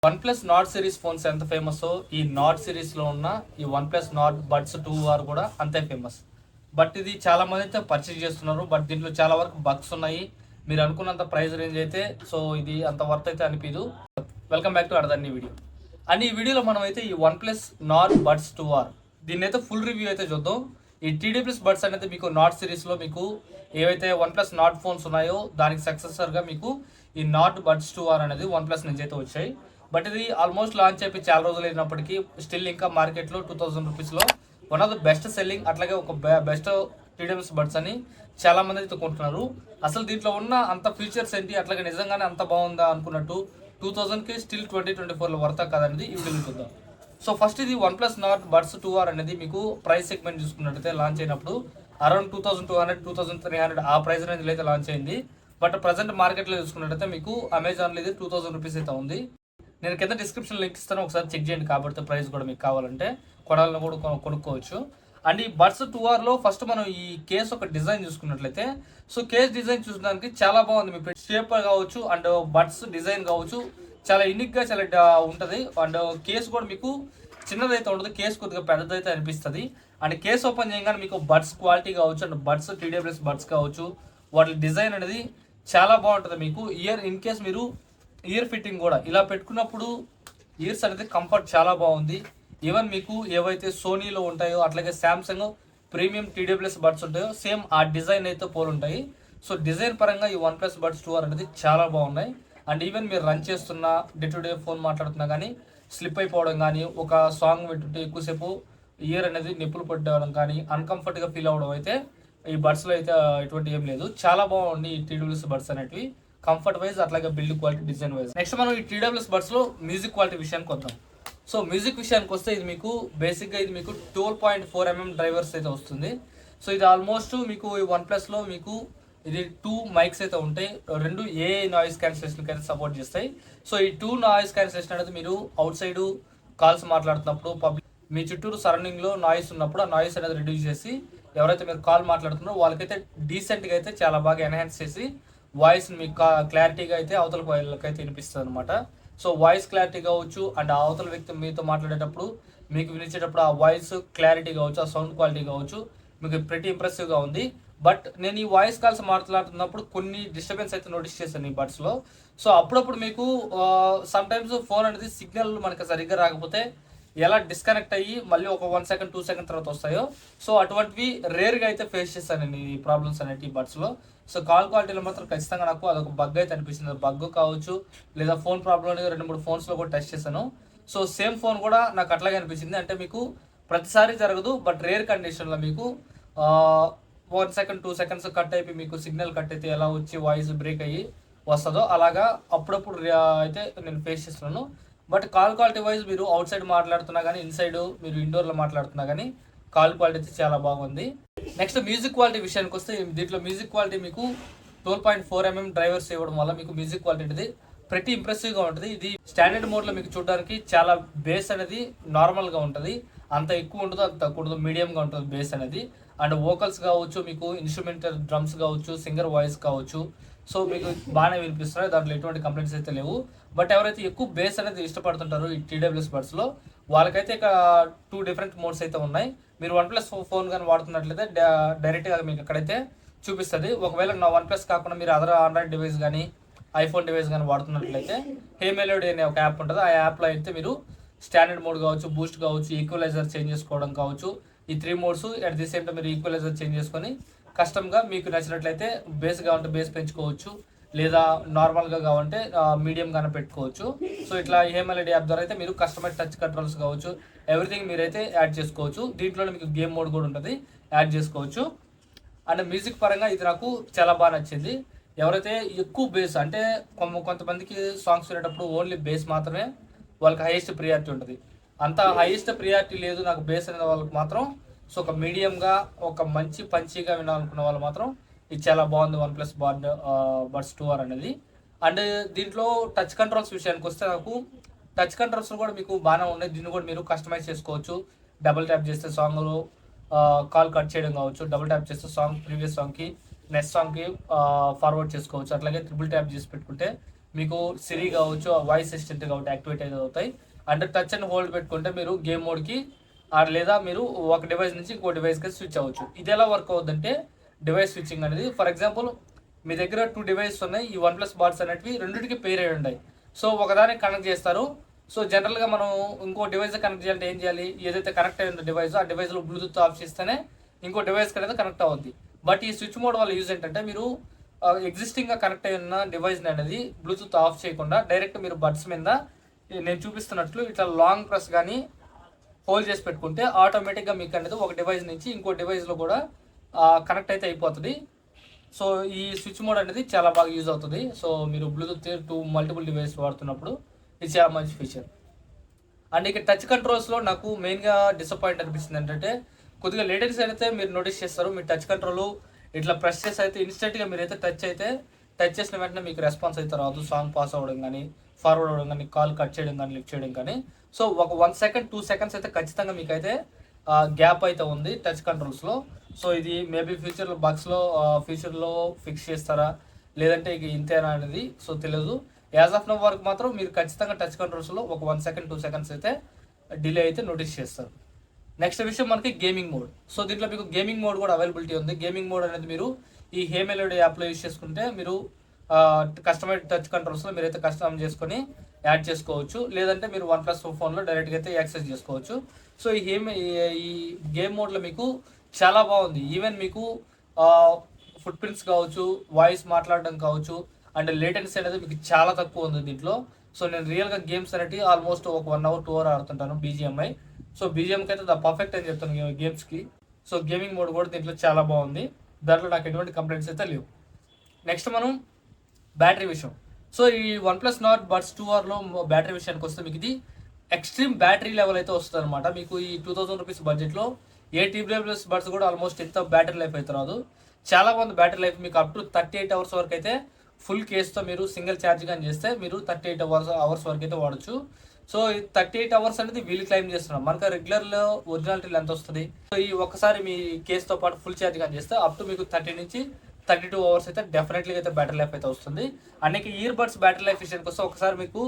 One plus not series phones ఎంత famous, ఈ not సిరీస్లో ఉన్న ఈ one plus Nord buds 2R కూడా అంతే ఫేమస్. బట్ ఇది చాలా మంది అయితే పర్చేజ్ చేస్తున్నారు. బట్ దీంట్లో చాలా వరకు బగ్స్ ఉన్నాయి. మీరు అనుకున్నంత ప్రైస్ రేంజ్ అయితే సో ఇది అంత వర్త్ అయితే అనిపించదు. వెల్కమ్ బ్యాక్ టు అడదన్ని వీడియో. అండ్ ఈ వీడియోలో మనం అయితే ఈ one plus Nord buds 2R దీన్ని అయితే ఫుల్ రివ్యూ అయితే చూద్దాం. ఈ TD+ బడ్స్ అనేది మీకు నాట్ సిరీస్లో మీకు ఏవైతే వన్ ప్లస్ నాట్ ఫోన్స్ ఉన్నాయో దానికి సక్సెసర్గా మీకు ఈ నాట్ బడ్స్ 2R అనేది వన్ ప్లస్ నుంచి అయితే వచ్చాయి. బట్ ఇది ఆల్మోస్ట్ లాంచ్ అయిపోయి చాలా రోజులు అయినప్పటికీ స్టిల్ ఇంకా మార్కెట్లో 2000 రూపీస్లో one of the best selling, అట్లాగే ఒక బెస్ట్ TD+ బడ్స్ అని చాలా మంది అయితే కొంటున్నారు. అసలు దీంట్లో ఉన్న అంత ఫీచర్స్ ఏంటి, అట్లాగే నిజంగానే అంత బాగుందా అనుకున్నట్టు 2000కి స్టిల్ 2024లో వర్తా కదనేది ఈ వీడియోలో చూద్దాం. సో ఫస్ట్ ఇది one plus Nord buds 2R అనేది మీకు ప్రైస్ సెగ్మెంట్ చూసుకున్నట్టయితే లాంచ్ అయినప్పుడు అరౌండ్ 2200 2300 ఆ ప్రైస్ రేంజ్లో అయితే లాంచ్ అయింది. బట్ ప్రజెంట్ మార్కెట్లో చూసుకున్నట్టయితే మీకు అమెజాన్లో ఇది 2000 రూపీస్ అయితే ఉంది. నేను కింద డిస్క్రిప్షన్ లింక్ ఇస్తాను, ఒకసారి చెక్ చేయండి. కాబట్టి ప్రైస్ కూడా మీకు కావాలంటే కొనాలని కూడా కొనుక్కోవచ్చు. అండ్ ఈ బడ్స్ 2Rలో ఫస్ట్ మనం ఈ కేస్ ఒక డిజైన్ చూసుకున్నట్లయితే, సో కేస్ డిజైన్ చూసడానికి చాలా బాగుంది. మీ షేప్ కావచ్చు అండ్ బడ్స్ డిజైన్ కావచ్చు చాలా యూనిక్గా చాలా ఉంటుంది. అండ్ కేస్ కూడా మీకు చిన్నదైతే ఉంటుంది, కేస్ కొద్దిగా పెద్దదైతే అనిపిస్తుంది. అండ్ కేస్ ఓపెన్ చేయగానే మీకు బడ్స్ క్వాలిటీ కావచ్చు అండ్ బడ్స్ TD+ బడ్స్ కావచ్చు వాటి డిజైన్ అనేది చాలా బాగుంటుంది. మీకు ఇన్ కేస్ మీరు ఇయర్ ఫిట్టింగ్ కూడా ఇలా పెట్టుకున్నప్పుడు ఇయర్స్ అనేది కంఫర్ట్ చాలా బాగుంది. ఈవెన్ మీకు ఏవైతే సోనీలో ఉంటాయో అట్లాగే శాంసంగ్ ప్రీమియం TD+ బడ్స్ ఉంటాయో సేమ్ ఆ డిజైన్ అయితే పోలుంటాయి. సో డిజైన్ పరంగా ఈ వన్ ప్లస్ బడ్స్ 2R అనేది చాలా బాగున్నాయి. అండ్ ఈవెన్ మీరు రన్ చేస్తున్న డే టు డే ఫోన్ మాట్లాడుతున్నా కానీ స్లిప్ అయిపోవడం కానీ, ఒక సాంగ్ వింటుంటే ఎక్కువసేపు ఇయర్ అనేది నిప్పులు పట్టడం కానీ అన్కంఫర్ట్గా ఫీల్ అవ్వడం అయితే ఈ బడ్స్లో అయితే ఎటువంటి ఏం లేదు. చాలా బాగుంది ఈ TD+ బడ్స్ అనేటివి కంఫర్ట్ వైజ్ అట్లాగే build quality, design wise. Next మనం ఈ TD+ బడ్స్లో మ్యూజిక్ క్వాలిటీ విషయానికి వద్దాం. సో మ్యూజిక్ విషయానికి వస్తే ఇది మీకు బేసిక్గా ఇది మీకు 12.4mm డ్రైవర్స్ అయితే వస్తుంది. సో ఇది ఆల్మోస్ట్ మీకు ఈ వన్ ప్లస్లో మీకు ఇది 2 మైక్స్ అయితే ఉంటాయి. 2 AI నాయిస్ క్యాన్సిలేషన్కి అయితే సపోర్ట్ చేస్తాయి. సో ఈ 2 నాయిస్ క్యాన్సిలేషన్ అనేది మీరు అవుట్ సైడ్ కాల్స్ మాట్లాడుతున్నప్పుడు, పబ్లిక్ మీ చుట్టూరు సరౌండింగ్లో నాయిస్ ఉన్నప్పుడు ఆ నాయిస్ అనేది రిడ్యూస్ చేసి ఎవరైతే మీరు కాల్ మాట్లాడుతున్నారో వాళ్ళకైతే డీసెంట్గా అయితే చాలా బాగా ఎన్హాన్స్ చేసి వాయిస్ మీకు క్లారిటీగా అయితే అవతల వాళ్ళకైతే వినిపిస్తుంది అనమాట. సో వాయిస్ క్లారిటీ కావచ్చు అండ్ అవతల వ్యక్తి మీతో మాట్లాడేటప్పుడు మీకు వినిచేటప్పుడు ఆ వాయిస్ క్లారిటీ కావచ్చు, ఆ సౌండ్ క్వాలిటీ కావచ్చు మీకు pretty ఇంప్రెసివ్గా ఉంది. బట్ నేను ఈ వాయిస్ కాల్స్ మాట్లాడుతున్నప్పుడు కొన్ని డిస్టర్బెన్స్ అయితే నోటీస్ చేశాను ఈ బడ్స్లో. సో అప్పుడప్పుడు మీకు సమ్ టైమ్స్ ఫోన్ అనేది సిగ్నల్ మనకి సరిగ్గా రాకపోతే ఎలా డిస్కనెక్ట్ అయ్యి మళ్ళీ ఒక 1 సెకండ్ 2 సెకండ్ తర్వాత వస్తాయో, సో అటువంటివి రేర్గా అయితే ఫేస్ చేశాను నేను ఈ ప్రాబ్లమ్స్ అనేవి ఈ బడ్స్లో. సో కాల్ క్వాలిటీలో మాత్రం ఖచ్చితంగా నాకు అదొక బగ్ అయితే అనిపిస్తుంది. బగ్ కావచ్చు లేదా ఫోన్ ప్రాబ్లం అనేది 2-3 ఫోన్స్లో కూడా టెస్ట్ చేశాను. సో సేమ్ ఫోన్ కూడా నాకు అట్లాగే అనిపించింది. అంటే మీకు ప్రతిసారి జరగదు, బట్ రేర్ కండిషన్లో మీకు 1 సెకండ్ 2 సెకండ్స్ కట్ అయిపోయి మీకు సిగ్నల్ కట్ అయితే ఎలా వచ్చి వాయిస్ బ్రేక్ అయ్యి వస్తుందో అలాగా అప్పుడప్పుడు అయితే నేను ఫేస్ చేస్తున్నాను. బట్ కాల్ క్వాలిటీ వైజ్ మీరు అవుట్ సైడ్ మాట్లాడుతున్నా కానీ ఇన్సైడ్ మీరు ఇండోర్లో మాట్లాడుతున్నా కానీ కాల్ క్వాలిటీ అయితే చాలా బాగుంది. నెక్స్ట్ మ్యూజిక్ క్వాలిటీ విషయానికి వస్తే దీంట్లో మ్యూజిక్ క్వాలిటీ మీకు 12.4mm డ్రైవర్స్ ఇవ్వడం వల్ల మీకు మ్యూజిక్ క్వాలిటీ అనేది ప్రతి ఇంప్రెసివ్గా ఉంటుంది. ఇది స్టాండర్డ్ మోడ్లో మీకు చూడడానికి చాలా బేస్ అనేది నార్మల్గా ఉంటుంది, అంత ఎక్కువ ఉండదు అంత తక్కువ ఉండదు, మీడియంగా ఉంటుంది బేస్ అనేది. అండ్ వోకల్స్ కావచ్చు, మీకు ఇన్స్ట్రుమెంటల్ డ్రమ్స్ కావచ్చు, సింగర్ వాయిస్ కావచ్చు, సో మీకు బాగానే వినిపిస్తున్నాయి, దాంట్లో ఎటువంటి కంప్లైంట్స్ అయితే లేవు. బట్ ఎవరైతే ఎక్కువ బేస్ అనేది ఇష్టపడుతుంటారో ఈ TD+ బడ్స్లో వాళ్ళకైతే ఇక 2 డిఫరెంట్ మోడ్స్ అయితే ఉన్నాయి. మీరు వన్ ప్లస్ ఫోన్ కానీ వాడుతున్నట్లయితే డైరెక్ట్గా మీకు అక్కడైతే చూపిస్తుంది. ఒకవేళ నా వన్ ప్లస్ కాకుండా మీరు అదర్ ఆండ్రాయిడ్ డివైస్ కానీ ఐఫోన్ డివైస్ కానీ వాడుతున్నట్లయితే హే మెలోడీ అనే ఒక యాప్ ఉంటుంది. ఆ యాప్లో అయితే మీరు స్టాండర్డ్ మోడ్ కావచ్చు, బూస్ట్ కావచ్చు, ఈక్వలైజర్ చేంజ్ చేసుకోవడం కావచ్చు, ఈ 3 modes at the same time మీరు ఈక్వలైజర్ చేంజ్ చేసుకొని కస్టమ్గా మీకు నచ్చినట్లయితే బేస్ కావాలంటే బేస్ పెంచుకోవచ్చు, లేదా నార్మల్గా కావాలంటే మీడియంగానే పెట్టుకోవచ్చు. సో ఇట్లా హేమలెడ్ యాప్ ద్వారా అయితే మీరు కస్టమైజ్ టచ్ కంట్రోల్స్ కావచ్చు ఎవ్రీథింగ్ మీరైతే యాడ్ చేసుకోవచ్చు. దీంట్లో మీకు గేమ్ మోడ్ కూడా ఉంటుంది, యాడ్ చేసుకోవచ్చు. అండ్ మ్యూజిక్ పరంగా ఇది నాకు చాలా బాగా నచ్చింది. ఎవరైతే ఎక్కువ బేస్ అంటే కొంతమందికి సాంగ్స్ వినేటప్పుడు ఓన్లీ బేస్ మాత్రమే వాళ్ళకి హైయెస్ట్ ప్రియారిటీ ఉంటుంది. అంత హైయెస్ట్ ప్రియారిటీ లేదు నాకు బేస్ అనే వాళ్ళకి మాత్రం, సో ఒక మీడియంగా ఒక మంచి పంచీగా వినాలనుకున్న వాళ్ళు మాత్రం ఇది చాలా బాగుంది వన్ ప్లస్ బడ్స్ 2R అనేది. అండ్ దీంట్లో టచ్ కంట్రోల్స్ విషయానికి వస్తే నాకు టచ్ కంట్రోల్స్ కూడా మీకు బాగానే ఉన్నాయి. దీన్ని కూడా మీరు కస్టమైజ్ చేసుకోవచ్చు. డబుల్ ట్యాప్ చేస్తే సాంగ్లో కాల్ కట్ చేయడం కావచ్చు, డబుల్ ట్యాప్ చేస్తే సాంగ్ ప్రీవియస్ సాంగ్కి నెక్స్ట్ సాంగ్కి ఫార్వర్డ్ చేసుకోవచ్చు. అట్లాగే ట్రిపుల్ ట్యాప్ చేసి పెట్టుకుంటే మీకు సిరి కావచ్చు, వాయిస్ అసిస్టెంట్ కాబట్టి యాక్టివేట్ అయితే అవుతాయి. అంటే టచ్ అండ్ హోల్డ్ పెట్టుకుంటే మీరు గేమ్ మోడ్కి లేదా మీరు ఒక డివైస్ నుంచి ఇంకో డివైస్కి స్విచ్ అవ్వచ్చు. ఇది ఎలా వర్క్ అవుతుందంటే డివైస్ స్విచ్చింగ్ అనేది, ఫర్ ఎగ్జాంపుల్ మీ దగ్గర 2 డివైస్ ఉన్నాయి. ఈ వన్ ప్లస్ బాట్స్ అనేటివి రెండింటికి పేర్ అయి ఉన్నాయి. సో ఒకదానికి కనెక్ట్ చేస్తారు. సో జనరల్గా మనం ఇంకో డివైస్ కనెక్ట్ చేయాలంటే ఏం చేయాలి? ఏదైతే కనెక్ట్ అయిన డివైస్ ఆ డివైస్లో బ్లూటూత్ ఆఫ్ చేస్తేనే ఇంకో డివైస్కి అనేది కనెక్ట్ అవుద్ది. బట్ ఈ స్విచ్ మోడ్ వల్ల యూజ్ ఏంటంటే మీరు ఎగ్జిస్టింగ్గా కనెక్ట్ అయిన డివైస్ని అనేది బ్లూటూత్ ఆఫ్ చేయకుండా డైరెక్ట్ మీరు బడ్స్ మీద నేను చూపిస్తున్నట్లు ఇట్లా లాంగ్ ప్రెస్ కానీ హోల్డ్ చేసి పెట్టుకుంటే ఆటోమేటిక్గా మీకు అనేది ఒక డివైస్ నుంచి ఇంకో డివైస్లో కూడా కనెక్ట్ అయితే అయిపోతుంది. సో ఈ స్విచ్ మోడ్ అనేది చాలా బాగా యూజ్ అవుతుంది. సో మీరు బ్లూటూత్ టు మల్టిపుల్ డివైస్ వాడుతున్నప్పుడు ఇది చాలా మంచి ఫీచర్. అండ్ ఇక టచ్ కంట్రోల్స్లో నాకు మెయిన్గా డిసప్పాయింట్ అనిపిస్తుంది ఏంటంటే కొద్దిగా లేటెన్స్ అయితే మీరు నోటీస్ చేస్తారు. మీ టచ్ కంట్రోల్ ఇట్లా ప్రెస్ చేసి అయితే ఇన్స్టెంట్గా మీరైతే టచ్ చేసిన వెంటనే మీకు రెస్పాన్స్ అయితే రాదు. సాంగ్ పాస్ అవ్వడం కానీ, ఫార్వర్డ్ అవ్వడం కానీ, కాల్ కట్ చేయడం కానీ, లిఫ్ట్ చేయడం కానీ. సో ఒక 1 సెకండ్ 2 సెకండ్స్ అయితే ఖచ్చితంగా మీకైతే గ్యాప్ అయితే ఉంది టచ్ కంట్రోల్స్లో. సో ఇది మేబీ ఫ్యూచర్లో ఫిక్స్ చేస్తారా లేదంటే ఇక ఇంతేనా అనేది సో తెలియదు. యాజ్ ఆఫ్ నో వరకు మాత్రం మీరు ఖచ్చితంగా టచ్ కంట్రోల్స్లో ఒక 1 సెకండ్ 2 సెకండ్స్ అయితే డిలే అయితే నోటీస్ చేస్తారు. నెక్స్ట్ విషయం మనకి గేమింగ్ మోడ్. సో దీంట్లో మీకు గేమింగ్ మోడ్ కూడా అవైలబిలిటీ ఉంది. గేమింగ్ మోడ్ అనేది మీరు ఈ హే మెలోడీ యాప్లో యూస్ చేసుకుంటే మీరు కస్టమైజ్ టచ్ కంట్రోల్స్లో మీరైతే కస్టమ్ చేసుకొని యాడ్ చేసుకోవచ్చు. లేదంటే మీరు వన్ ప్లస్ ఫోన్లో డైరెక్ట్గా అయితే యాక్సెస్ చేసుకోవచ్చు. సో ఈ గేమ్ మోడ్లో మీకు చాలా బాగుంది. ఈవెన్ మీకు ఫుట్ ప్రింట్స్ కావచ్చు, వాయిస్ మాట్లాడడం కావచ్చు, అండ్ లేటెన్సీ అనేది మీకు చాలా తక్కువ ఉంది దీంట్లో. సో నేను రియల్గా గేమ్స్ అనేవి ఆల్మోస్ట్ ఒక 1 hour 2 hour ఆడుతుంటాను బీజిఎంఐ. సో బీజిఎంకి అయితే ద పర్ఫెక్ట్ అని చెప్తాను గేమ్స్కి. సో గేమింగ్ మోడ్ కూడా దీంట్లో చాలా బాగుంది. దాంట్లో నాకు ఎటువంటి కంప్లైంట్స్ అయితే లేవు. నెక్స్ట్ మనం బ్యాటరీ విషయం. సో ఈ వన్ ప్లస్ నాట్ బడ్స్ 2Rలో బ్యాటరీ విషయానికి వస్తే మీకు ఇది ఎక్స్ట్రీమ్ బ్యాటరీ లెవెల్ అయితే వస్తుంది అనమాట. మీకు ఈ 2000 రూపీస్ బడ్జెట్లో ఏ TWS బడ్స్ కూడా ఆల్మోస్ట్ ఎంత బ్యాటరీ లైఫ్ అయితే రాదు. చాలా బాగుంది బ్యాటరీ లైఫ్. మీకు అప్ టు 38 hours వరకు అయితే ఫుల్ కేస్తో మీరు సింగిల్ ఛార్జ్ కానీ చేస్తే మీరు 38 hours వరకు అయితే వాడచ్చు. సో ఈ 38 hours అనేది వీళ్ళు క్లైమ్ చేస్తున్నాం. మనకు రెగ్యులర్లో ఒరిజినాలిటీ ఎంత వస్తుంది. సో ఈ ఒక్కసారి మీ కేసుతో పాటు ఫుల్ ఛార్జ్ కానీ చేస్తే అప్ టు మీకు 30 నుంచి 32 hours అయితే డెఫినెట్లీ అయితే బ్యాటరీ లైఫ్ అయితే వస్తుంది. అనేక ఇయర్ బడ్స్ బ్యాటరీ లైఫ్ విషయానికి వస్తే ఒకసారి మీకు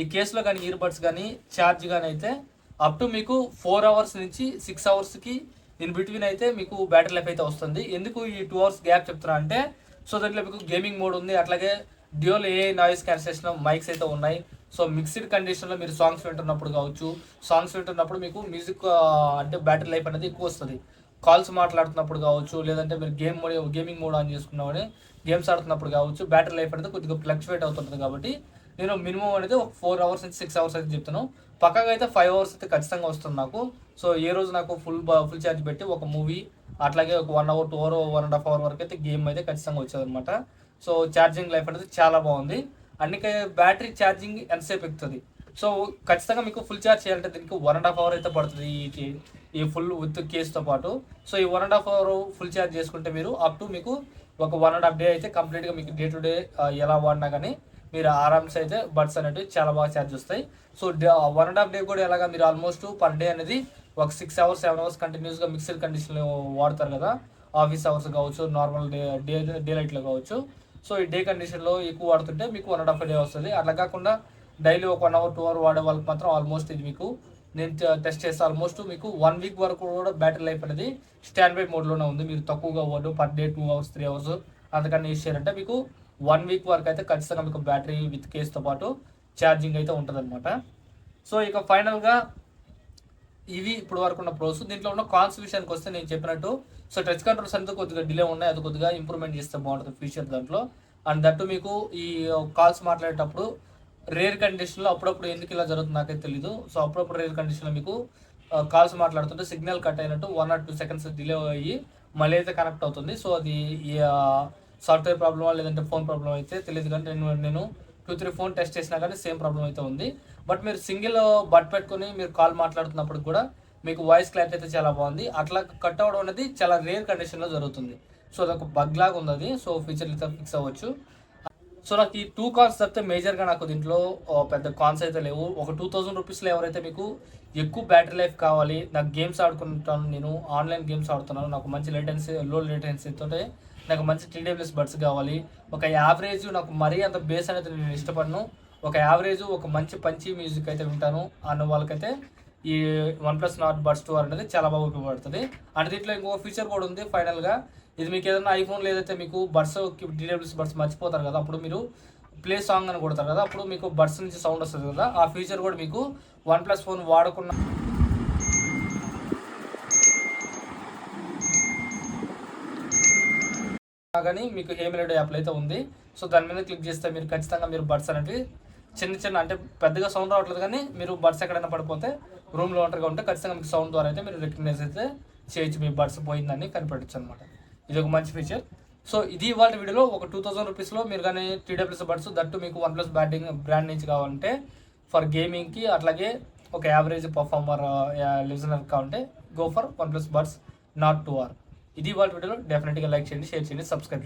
ఈ కేసులో కానీ ఇయర్ బడ్స్ కానీ ఛార్జ్ కానీ అయితే అప్ టు మీకు 4 hours నుంచి 6 hoursకి ఇన్ బిట్వీన్ అయితే మీకు బ్యాటరీ లైఫ్ అయితే వస్తుంది. ఎందుకు ఈ 2 hours గ్యాప్ చెప్తున్నా అంటే సో దాంట్లో మీకు గేమింగ్ మోడ్ ఉంది, అట్లాగే dual AI noise cancellation mics అయితే ఉన్నాయి. సో మిక్స్డ్ కండిషన్లో మీరు సాంగ్స్ వింటున్నప్పుడు మీకు మ్యూజిక్ అంటే బ్యాటరీ లైఫ్ అనేది ఎక్కువ వస్తుంది. కాల్స్ మాట్లాడుతున్నప్పుడు కావచ్చు, లేదంటే మీరు గేమింగ్ మోడ్ ఆన్ చేసుకున్నామని గేమ్స్ ఆడుతున్నప్పుడు కావచ్చు, బ్యాటరీ లైఫ్ అనేది కొద్దిగా ఫ్లక్చువేట్ అవుతుంటుంది. కాబట్టి నేను మినిమం అనేది ఒక 4 hours నుంచి 6 hours అయితే చెప్తాను. పక్కగా అయితే 5 hours అయితే ఖచ్చితంగా వస్తుంది నాకు. సో ఏ రోజు నాకు ఫుల్ ఛార్జ్ పెట్టి ఒక మూవీ అట్లాగే ఒక 1 hour 2 hour 1.5 hour వరకు అయితే గేమ్ అయితే ఖచ్చితంగా వచ్చేది అనమాట. సో ఛార్జింగ్ లైఫ్ అనేది చాలా బాగుంది. అందుకే బ్యాటరీ ఛార్జింగ్ ఎంతసేపు ఎక్కుతుంది. సో ఖచ్చితంగా మీకు ఫుల్ ఛార్జ్ చేయాలంటే దీనికి 1.5 hour అయితే పడుతుంది ఈ ఫుల్ విత్ కేస్తో పాటు. సో ఈ 1.5 hour ఫుల్ ఛార్జ్ చేసుకుంటే మీరు అప్ టు మీకు ఒక 1.5 day అయితే కంప్లీట్గా మీకు డే టు డే ఎలా వాడినా కానీ మీరు ఆరామ్స్ అయితే బడ్స్ అనేవి చాలా బాగా ఛార్జ్ వస్తాయి. సో 1.5 day కూడా ఎలాగా మీరు ఆల్మోస్ట్ పర్ డే అనేది ఒక 6 hours 7 hours కంటిన్యూస్గా మిక్స్డ్ కండిషన్లో వాడతారు కదా, ఆఫీస్ అవర్స్ కావచ్చు, నార్మల్ డే లైట్లో కావచ్చు. సో ఈ డే కండిషన్లో ఎక్కువ వాడుతుంటే మీకు 1.5 day వస్తుంది. అట్లా కాకుండా డైలీ ఒక 1 hour 2 hour వాడే వాళ్ళకి మాత్రం ఆల్మోస్ట్ ఇది మీకు నేను టెస్ట్ చేస్తే ఆల్మోస్ట్ మీకు 1 week వరకు కూడా బ్యాటరీ లైఫ్ అనేది స్టాండ్ బై మోడ్లోనే ఉంది. మీరు తక్కువగా వాడు పర్ డే 2 hours 3 hours అంతకన్నా యూస్ చేయాలంటే మీకు 1 week వరకు అయితే ఖచ్చితంగా మీకు బ్యాటరీ విత్ కేస్తో పాటు ఛార్జింగ్ అయితే ఉంటుంది అనమాట. సో ఇక ఫైనల్గా ఇవి ఇప్పుడు వరకు ఉన్న ప్రోస్. దీంట్లో ఉన్న కాన్స్ విషయానికి వస్తే నేను చెప్పినట్టు సో టచ్ కంట్రోల్స్ అంతా కొద్దిగా డిలే ఉన్నాయి. అది కొద్దిగా ఇంప్రూవ్మెంట్ చేస్తే బాగుంటుంది ఫ్యూచర్ దాంట్లో. అండ్ దట్టు మీకు ఈ కాల్స్ మాట్లాడేటప్పుడు రేర్ కండిషన్లో అప్పుడప్పుడు ఎందుకు ఇలా జరుగుతుంది నాకైతే తెలీదు. సో అప్పుడప్పుడు రేర్ కండిషన్లో మీకు కాల్స్ మాట్లాడుతుంటే సిగ్నల్ కట్ అయినట్టు 1 or 2 seconds డిలే అయ్యి మళ్ళీ అయితే కనెక్ట్ అవుతుంది. సో అది సాఫ్ట్వేర్ ప్రాబ్లమా లేదంటే ఫోన్ ప్రాబ్లం అయితే తెలియదు. కానీ నేను 2-3 ఫోన్ టెస్ట్ చేసినా కానీ సేమ్ ప్రాబ్లం అయితే ఉంది. బట్ మీరు సింగిల్ బట్ పెట్టుకొని మీరు కాల్ మాట్లాడుతున్నప్పుడు కూడా మీకు వాయిస్ క్లారిటీ అయితే చాలా బాగుంది. అట్లా కట్ అవ్వడం అనేది చాలా రేర్ కండిషన్లో జరుగుతుంది. సో అదొక బగ్ లాగా ఉంది అది. సో ఫ్యూచర్లో అయితే ఫిక్స్ అవ్వచ్చు. సో నాకు ఈ 2 కాన్స్ తప్పితే మేజర్గా నాకు దీంట్లో పెద్ద కాన్స్ అయితే లేవు. ఒక 2000 రూపీస్లో ఎవరైతే మీకు ఎక్కువ బ్యాటరీ లైఫ్ కావాలి, నాకు గేమ్స్ ఆడుకుంటాను, నేను ఆన్లైన్ గేమ్స్ ఆడుతున్నాను, నాకు మంచి లో లేటెన్సీతో నాకు మంచి TWS బడ్స్ కావాలి, ఒక యావరేజ్, నాకు మరీ అంత బేస్ అనేది నేను ఇష్టపడను, ఒక యావరేజ్ ఒక మంచి పంచి మ్యూజిక్ అయితే వింటాను అన్న వాళ్ళకైతే ఈ OnePlus Nord Buds 2R అనేది చాలా బాగా ఉపయోగపడుతుంది. అండ్ దీంట్లో ఇంకో ఫీచర్ కూడా ఉంది ఫైనల్గా. ఇది మీకు ఏదైనా ఐఫోన్లో ఏదైతే మీకు బడ్స్ TWS బడ్స్ మర్చిపోతారు కదా, అప్పుడు మీరు ప్లే సాంగ్ అని కొడతారు కదా, అప్పుడు మీకు బడ్స్ నుంచి సౌండ్ వస్తుంది కదా, ఆ ఫీచర్ కూడా మీకు OnePlus ఫోన్ వాడుకున్న కానీ మీకు హే మెలోడీ యాప్లో అయితే ఉంది. సో దాని మీద క్లిక్ చేస్తే మీరు ఖచ్చితంగా మీరు బడ్స్ అనేవి చిన్న అంటే పెద్దగా సౌండ్ రావట్లేదు, కానీ మీరు బడ్స్ ఎక్కడైనా పడిపోతే రూమ్లో ఒంటరిగా ఉంటే ఖచ్చితంగా మీకు సౌండ్ ద్వారా అయితే మీరు రికగ్నైజ్ అయితే చేయొచ్చు, మీ బడ్స్ పోయిందని కనిపెట్టచ్చు అనమాట. ఇది ఒక మంచి ఫీచర్. సో ఇది ఇవాళ వీడియోలో ఒక 2000 రూపీస్లో మీరు కానీ TWS బడ్స్ దట్టు మీకు OnePlus బ్రాండ్ నుంచి కావాలంటే ఫర్ గేమింగ్కి, అట్లాగే ఒక యావరేజ్ పర్ఫార్మర్ లిజనర్ కావాలంటే go for OnePlus Buds Nord 2R. ఇది ఇవాళ వీడియోలో. డెఫినెట్గా లైక్ చేయండి, షేర్ చేయండి, సబ్స్క్రైబ్ చేయండి.